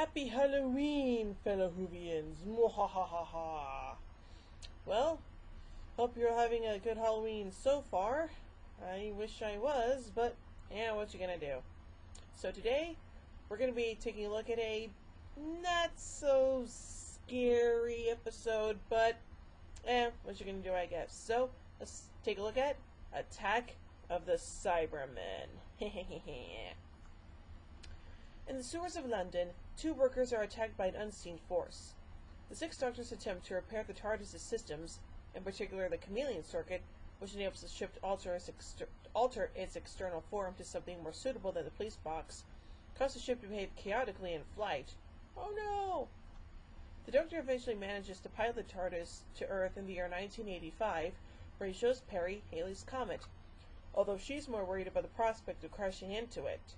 Happy Halloween, fellow Whovians! Mwahahaha! Well, hope you're having a good Halloween so far. I wish I was, but yeah, what you gonna do? So today, we're gonna be taking a look at a not so scary episode, but what you gonna do, I guess. So, let's take a look at Attack of the Cybermen. In the sewers of London, two workers are attacked by an unseen force. The six doctors attempt to repair the TARDIS' systems, in particular the chameleon circuit, which enables the ship to alter its external form to something more suitable than the police box, cause the ship to behave chaotically in flight. Oh no! The Doctor eventually manages to pilot the TARDIS to Earth in the year 1985, where he shows Perry Haley's comet, although she's more worried about the prospect of crashing into it.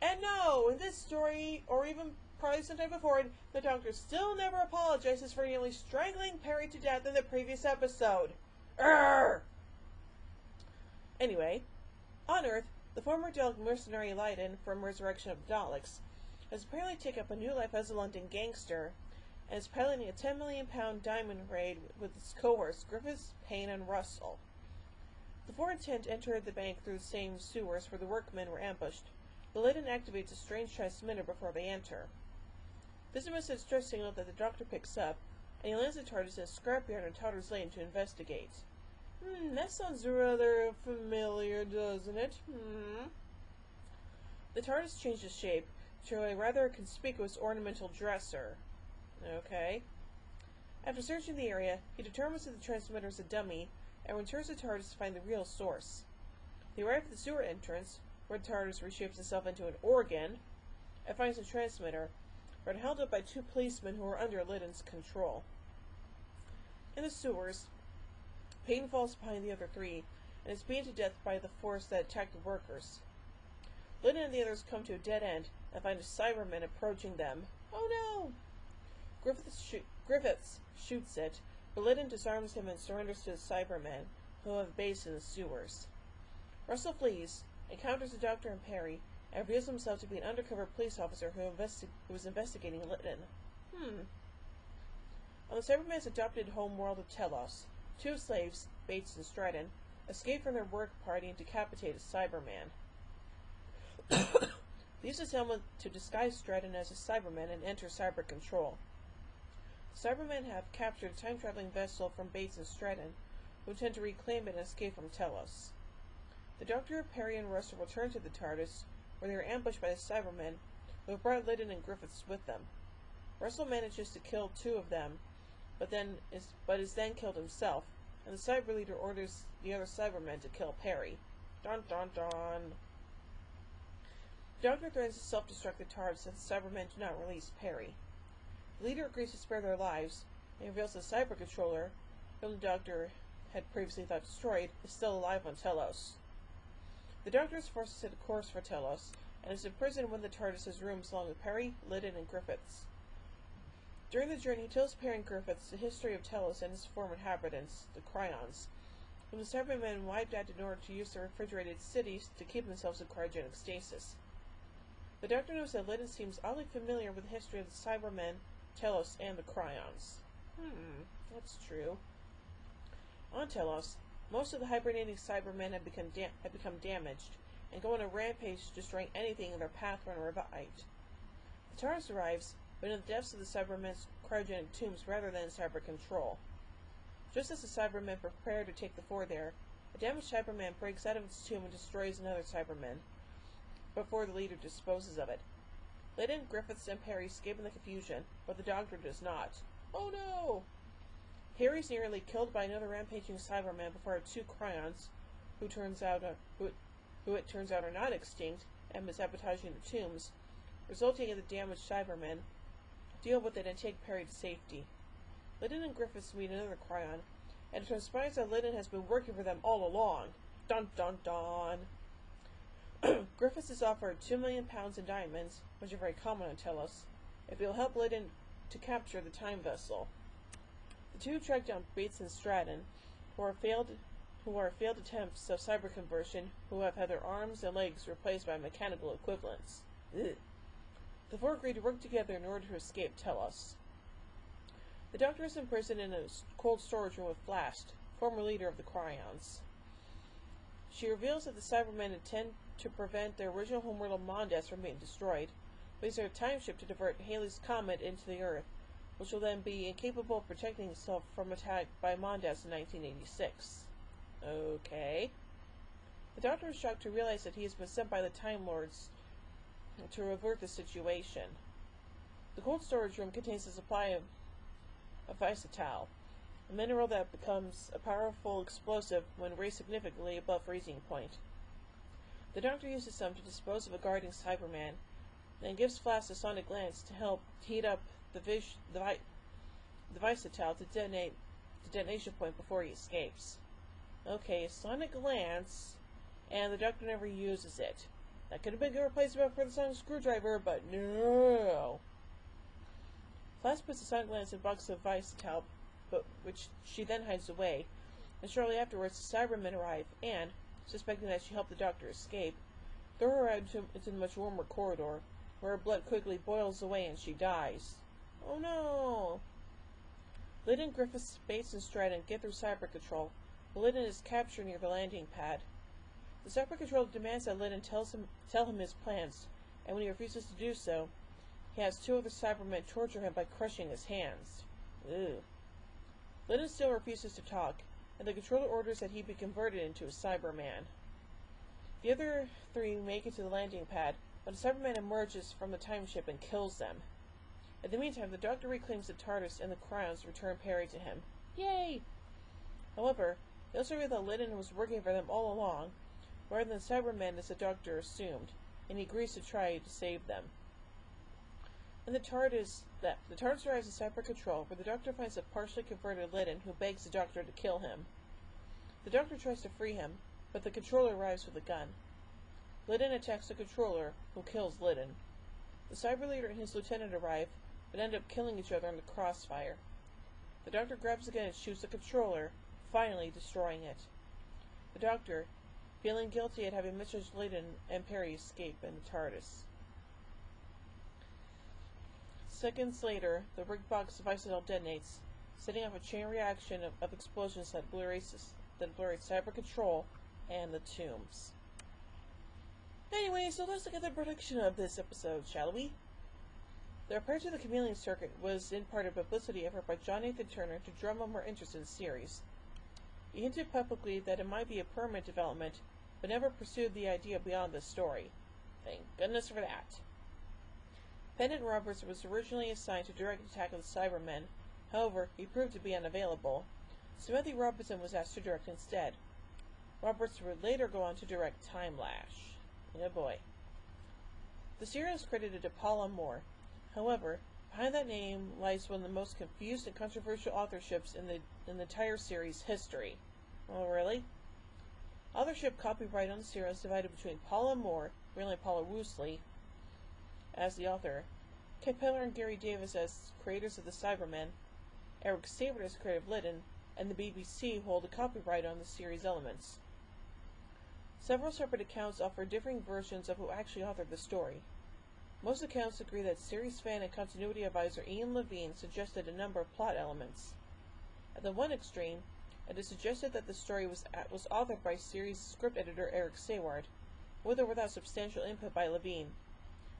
And no, in this story, or even probably sometime before it, the Doctor still never apologizes for nearly strangling Perry to death in the previous episode. Urgh! Anyway, on Earth, the former Dalek mercenary Leiden from Resurrection of the Daleks has apparently taken up a new life as a London gangster, and is piloting a £10 million diamond raid with his cohorts Griffiths, Payne, and Russell. The four intend to enter the bank through the same sewers where the workmen were ambushed. The Leiden activates a strange transmitter before they enter. This is a message stress signal that the Doctor picks up, and he lands the TARDIS in a scrapyard in Totter's Lane to investigate. That sounds rather familiar, doesn't it? The TARDIS changes shape to a rather conspicuous ornamental dresser. Okay. After searching the area, he determines that the transmitter is a dummy, and returns the TARDIS to find the real source. They arrive at the sewer entrance, where the TARDIS reshapes itself into an organ, and finds the transmitter, but held up by two policemen who are under Leiden's control. In the sewers, Payne falls behind the other three, and is beaten to death by the force that attacked the workers. Leiden and the others come to a dead end, and find a Cyberman approaching them. Oh no! Griffiths shoots it, but Leiden disarms him and surrenders to the Cybermen, who have a base in the sewers. Russell flees, encounters the Doctor and Perry, and reveals himself to be an undercover police officer who was investigating Leiden. On the Cybermen's adopted home world of Telos, two slaves, Bates and Stratton, escape from their work party and decapitate a Cyberman. They use this helmet to disguise Stratton as a Cyberman and enter cyber control. The Cybermen have captured a time-traveling vessel from Bates and Stratton, who intend to reclaim it and escape from Telos. The Doctor, Perry, and Russell return to the TARDIS, where they are ambushed by the Cybermen, who have brought Leiden and Griffiths with them. Russell manages to kill two of them, but is then killed himself, and the Cyber Leader orders the other Cybermen to kill Perry. Dun dun dun! The Doctor threatens to self-destruct the TARDIS if the Cybermen do not release Perry. The Leader agrees to spare their lives, and reveals the Cyber Controller, whom the Doctor had previously thought destroyed, is still alive on Telos. The Doctor is forced to set a course for Telos, and is imprisoned when the TARDIS has rooms along with Perry, Leiden, and Griffiths. During the journey, he tells Perry and Griffiths the history of Telos and its former inhabitants, the Cryons, whom the Cybermen wiped out in order to use their refrigerated cities to keep themselves in cryogenic stasis. The Doctor knows that Leiden seems oddly familiar with the history of the Cybermen, Telos, and the Cryons. That's true. On Telos, most of the hibernating Cybermen have become damaged, and go on a rampage destroying anything in their path when revived. The TARDIS arrives, but in the depths of the Cybermen's cryogenic tombs rather than in cyber control. Just as the Cybermen prepare to take the four there, a damaged Cyberman breaks out of its tomb and destroys another Cyberman, before the Leader disposes of it. Leiden, Griffiths, and Perry escape in the confusion, but the Doctor does not. Oh no! Harry's nearly killed by another rampaging Cyberman before our two Cryons, who it turns out are not extinct and been sabotaging the tombs, resulting in the damaged Cybermen, deal with it and take Perry to safety. Leiden and Griffiths meet another Cryon, and it transpires that Leiden has been working for them all along. Dun dun dun! Griffiths is offered £2 million in diamonds, which are very common on Telos, if he will help Leiden to capture the time vessel. The two track down Bates and Stratton, who are failed attempts of cyber conversion, who have had their arms and legs replaced by mechanical equivalents. Ugh. The four agree to work together in order to escape Telos. The Doctor is imprisoned in a cold storage room with Flast, former leader of the Cryons. She reveals that the Cybermen intend to prevent their original homeworld of Mondas from being destroyed, but use their time ship to divert Halley's comet into the Earth, which will then be incapable of protecting itself from attack by Mondas in 1986. Okay. The Doctor is shocked to realize that he has been sent by the Time Lords to avert the situation. The cold storage room contains a supply of isotal, a mineral that becomes a powerful explosive when raised significantly above freezing point. The Doctor uses some to dispose of a guarding Cyberman, and gives Flask a sonic lance to help heat up the isotal to detonate the detonation point before he escapes. Okay, sonic lance, and the Doctor never uses it. That could have been a good replacement for the sonic screwdriver, but no. Flask puts the sonic lance in a box of isotal, which she then hides away, and shortly afterwards the Cybermen arrive and, suspecting that she helped the Doctor escape, throw her out into the much warmer corridor, where her blood quickly boils away and she dies. Oh no! Lyddon, Griffiths, Bates, and Stratton get through Cyber Control, but Lyddon is captured near the landing pad. The Cyber Controller demands that Lyddon tell him his plans, and when he refuses to do so, he has two other Cybermen torture him by crushing his hands. Ew. Lyddon still refuses to talk, and the controller orders that he be converted into a Cyberman. The other three make it to the landing pad, but a Cyberman emerges from the time ship and kills them. In the meantime, the Doctor reclaims the TARDIS and the Cryons return Perry to him. Yay! However, they also reveal that Lyddon was working for them all along, rather than Cybermen as the Doctor assumed, and he agrees to try to save them. And the TARDIS arrives at Cyber Control, where the Doctor finds a partially converted Lyddon who begs the Doctor to kill him. The Doctor tries to free him, but the controller arrives with a gun. Lyddon attacks the controller, who kills Lyddon. The Cyber Leader and his lieutenant arrive, but end up killing each other in the crossfire. The Doctor grabs the gun and shoots the controller, finally destroying it. The Doctor, feeling guilty at having misjudged Lyddon and Perry, escape in the TARDIS. Seconds later, the rigged box of isotal detonates, setting off a chain reaction of explosions that obliterate Cyber Control and the tombs. Anyway, so let's look at the production of this episode, shall we? The repair to the Chameleon Circuit was in part a publicity effort by John Nathan Turner to drum up more interest in the series. He hinted publicly that it might be a permanent development, but never pursued the idea beyond the story. Thank goodness for that. Pennant Roberts was originally assigned to direct Attack of the Cybermen. However, he proved to be unavailable, so Matthew Robertson was asked to direct instead. Roberts would later go on to direct Time Lash. Oh boy. The series is credited to Paula Moore. However, behind that name lies one of the most confused and controversial authorships in the entire series' history. Oh, really? Authorship copyright on the series is divided between Paula Moore, really Paula Woosley, as the author, Kip Peller and Gary Davis as creators of the Cybermen, Eric Sabert as creator of Lyddon, and the BBC hold a copyright on the series' elements. Several separate accounts offer differing versions of who actually authored the story. Most accounts agree that series fan and continuity advisor Ian Levine suggested a number of plot elements. At the one extreme, it is suggested that the story was authored by series script editor Eric Saward, with or without substantial input by Levine,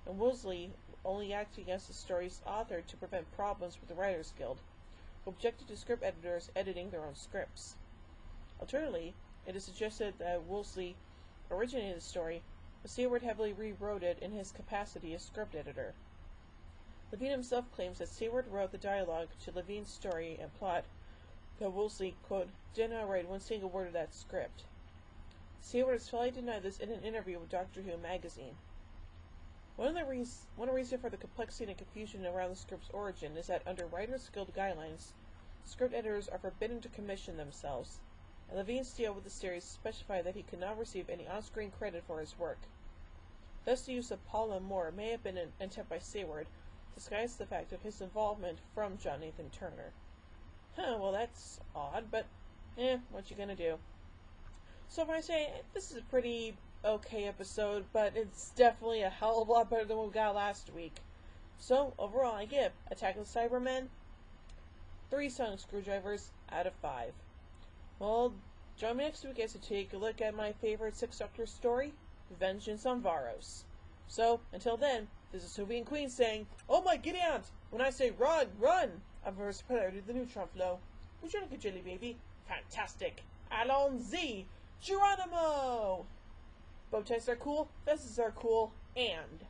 and Woosley only acting as the story's author to prevent problems with the Writers Guild, who objected to script editors editing their own scripts. Alternatively, it is suggested that Woosley originated the story, but Saward heavily rewrote it in his capacity as script editor. Levine himself claims that Saward wrote the dialogue to Levine's story and plot, that Woosley, quote, did not write one single word of that script. Saward has fully denied this in an interview with Doctor Who magazine. One reason for the complexity and confusion around the script's origin is that under Writers Guild guidelines, script editors are forbidden to commission themselves, and Levine's deal with the series specified that he could not receive any on-screen credit for his work. Thus, the use of Paula Moore may have been an attempt by Saward to disguise the fact of his involvement from John Nathan Turner. Well that's odd, but what you gonna do? So if I say, this is a pretty okay episode, but it's definitely a hell of a lot better than what we got last week. So, overall, I give Attack of the Cybermen 3 sonic screwdrivers out of 5. Well, join me next week as I take a look at my favorite Sixth Doctor story, Vengeance on Varos. So, until then, this is Soviet Queen saying, "Oh my giddy aunt! When I say run, run! I've reversed polarity of the neutron flow. Would you like a jelly baby? Fantastic! Allons-y! Geronimo!" Bow ties are cool, vests are cool, and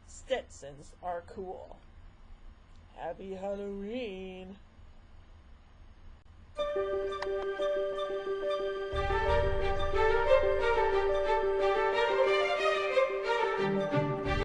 Stetsons are cool. Happy Halloween!